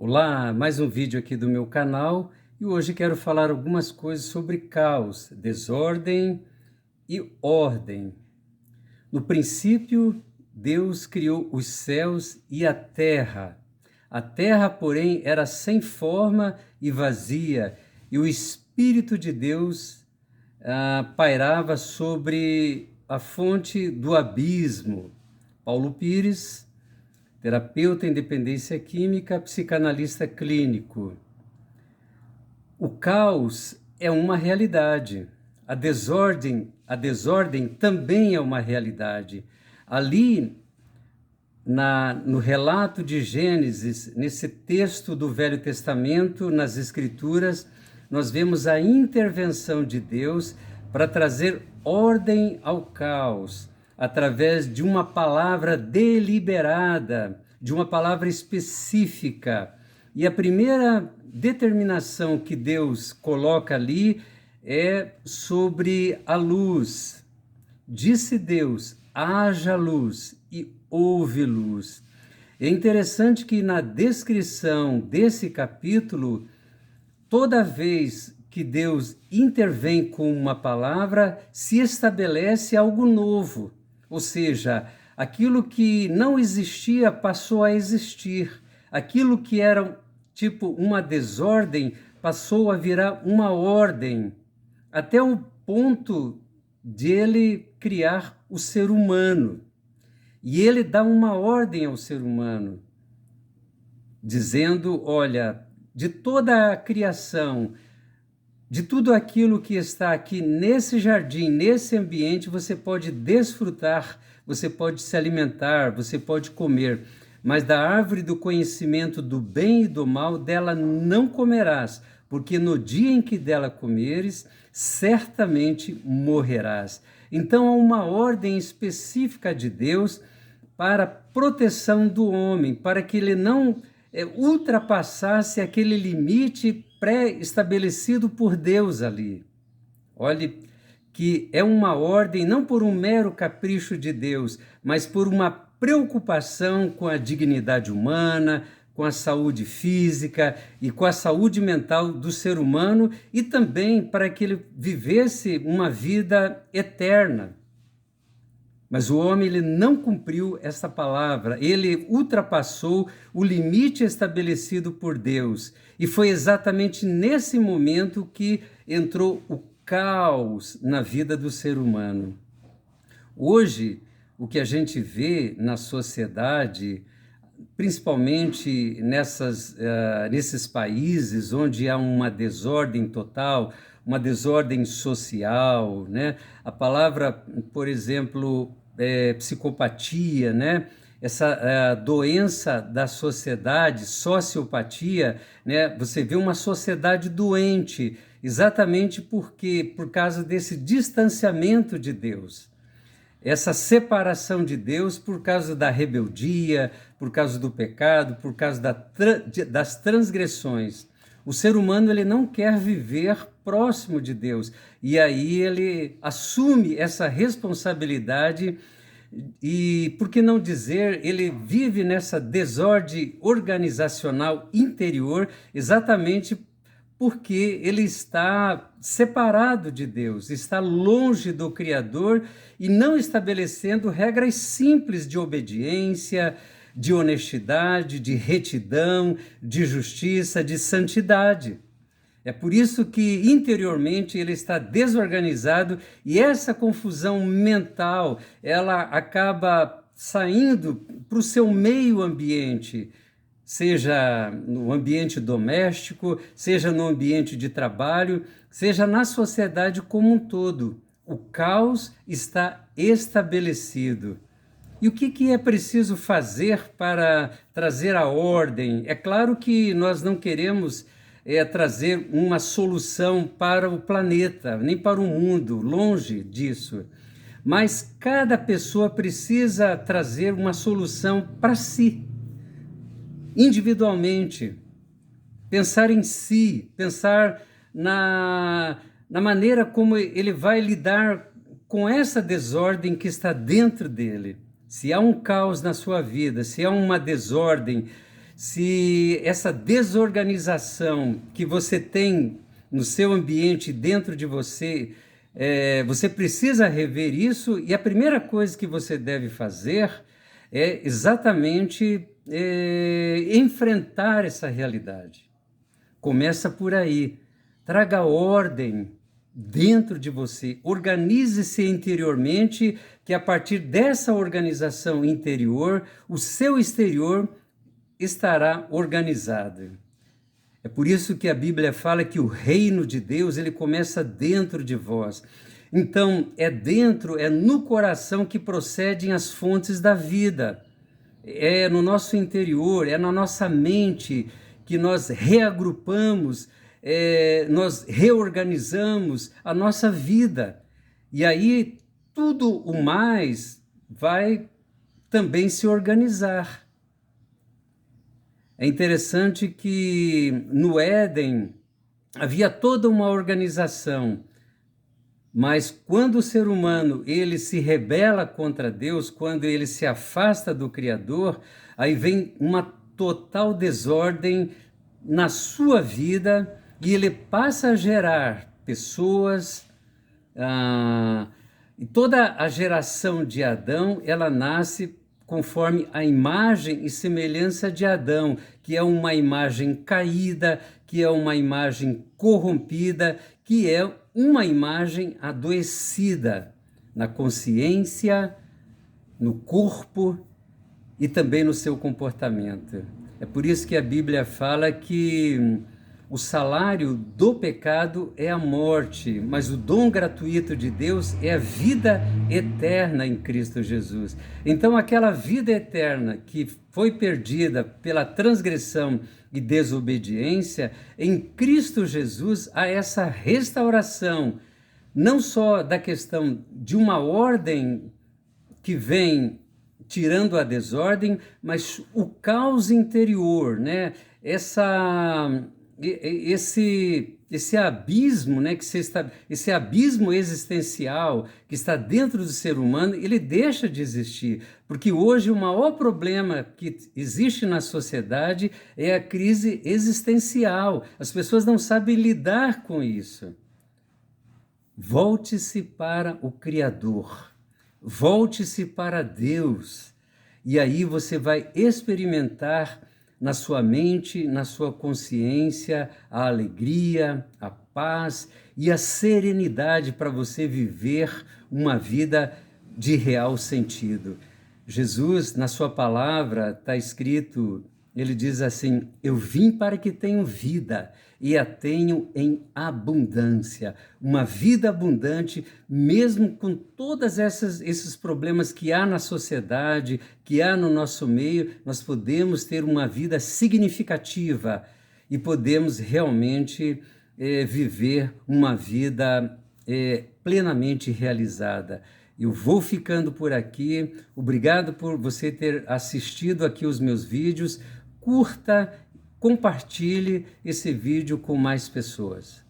Olá, mais um vídeo aqui do meu canal e hoje quero falar algumas coisas sobre caos, desordem e ordem. No princípio, Deus criou os céus e a terra. A terra, porém, era sem forma e vazia, e o Espírito de Deus pairava sobre a fonte do abismo. Paulo Pires, terapeuta em dependência química, psicanalista clínico. O caos é uma realidade. A desordem também é uma realidade. Ali, no relato de Gênesis, nesse texto do Velho Testamento, nas Escrituras, nós vemos a intervenção de Deus para trazer ordem ao caos, através de uma palavra deliberada, de uma palavra específica. E a primeira determinação que Deus coloca ali é sobre a luz. Disse Deus: haja luz, e houve luz. É interessante que na descrição desse capítulo, toda vez que Deus intervém com uma palavra, se estabelece algo novo. Ou seja, aquilo que não existia passou a existir. Aquilo que era tipo uma desordem passou a virar uma ordem. Até o ponto de ele criar o ser humano. E ele dá uma ordem ao ser humano, dizendo: olha, de toda a criação, de tudo aquilo que está aqui nesse jardim, nesse ambiente, você pode desfrutar, você pode se alimentar, você pode comer, mas da árvore do conhecimento do bem e do mal, dela não comerás, porque no dia em que dela comeres, certamente morrerás. Então há uma ordem específica de Deus para a proteção do homem, para que ele não ultrapassasse aquele limite pré-estabelecido por Deus ali. Olhe que é uma ordem não por um mero capricho de Deus, mas por uma preocupação com a dignidade humana, com a saúde física e com a saúde mental do ser humano, e também para que ele vivesse uma vida eterna. Mas o homem ele não cumpriu essa palavra, ele ultrapassou o limite estabelecido por Deus. E foi exatamente nesse momento que entrou o caos na vida do ser humano. Hoje, o que a gente vê na sociedade, principalmente nesses países onde há uma desordem total, uma desordem social, né? A palavra, por exemplo, psicopatia, né? Essa doença da sociedade, sociopatia, né? Você vê uma sociedade doente, exatamente por causa desse distanciamento de Deus. Essa separação de Deus por causa da rebeldia, por causa do pecado, por causa das transgressões. O ser humano ele não quer viver próximo de Deus, e aí ele assume essa responsabilidade e, por que não dizer, ele vive nessa desordem organizacional interior exatamente porque ele está separado de Deus, está longe do Criador e não estabelecendo regras simples de obediência, de honestidade, de retidão, de justiça, de santidade. É por isso que interiormente ele está desorganizado e essa confusão mental, ela acaba saindo para o seu meio ambiente, seja no ambiente doméstico, seja no ambiente de trabalho, seja na sociedade como um todo. O caos está estabelecido. E o que é preciso fazer para trazer a ordem? É claro que nós não queremos trazer uma solução para o planeta, nem para o mundo, longe disso. Mas cada pessoa precisa trazer uma solução para si, individualmente. Pensar em si, pensar na maneira como ele vai lidar com essa desordem que está dentro dele. Se há um caos na sua vida, se há uma desordem, se essa desorganização que você tem no seu ambiente, dentro de você, você precisa rever isso, e a primeira coisa que você deve fazer é exatamente enfrentar essa realidade. Começa por aí. Traga ordem dentro de você. Organize-se interiormente, que a partir dessa organização interior, o seu exterior estará organizado. É por isso que a Bíblia fala que o reino de Deus, ele começa dentro de vós. Então, é dentro, é no coração que procedem as fontes da vida. É no nosso interior, é na nossa mente que nós reagrupamos, nós reorganizamos a nossa vida. E aí tudo o mais vai também se organizar. É interessante que no Éden havia toda uma organização, mas quando o ser humano ele se rebela contra Deus, quando ele se afasta do Criador, aí vem uma total desordem na sua vida e ele passa a gerar pessoas. E toda a geração de Adão, ela nasce conforme a imagem e semelhança de Adão, que é uma imagem caída, que é uma imagem corrompida, que é uma imagem adoecida na consciência, no corpo e também no seu comportamento. É por isso que a Bíblia fala que o salário do pecado é a morte, mas o dom gratuito de Deus é a vida eterna em Cristo Jesus. Então, aquela vida eterna que foi perdida pela transgressão e desobediência, em Cristo Jesus há essa restauração, não só da questão de uma ordem que vem tirando a desordem, mas o caos interior, né? Esse abismo, né, esse abismo existencial que está dentro do ser humano, ele deixa de existir, porque hoje o maior problema que existe na sociedade é a crise existencial. As pessoas não sabem lidar com isso. Volte-se para o Criador, volte-se para Deus, e aí você vai experimentar na sua mente, na sua consciência, a alegria, a paz e a serenidade para você viver uma vida de real sentido. Jesus, na sua palavra, está escrito, ele diz assim: eu vim para que tenham vida e a tenham em abundância. Uma vida abundante, mesmo com todos esses problemas que há na sociedade, que há no nosso meio, nós podemos ter uma vida significativa e podemos realmente viver uma vida plenamente realizada. Eu vou ficando por aqui. Obrigado por você ter assistido aqui os meus vídeos. Curta, compartilhe esse vídeo com mais pessoas.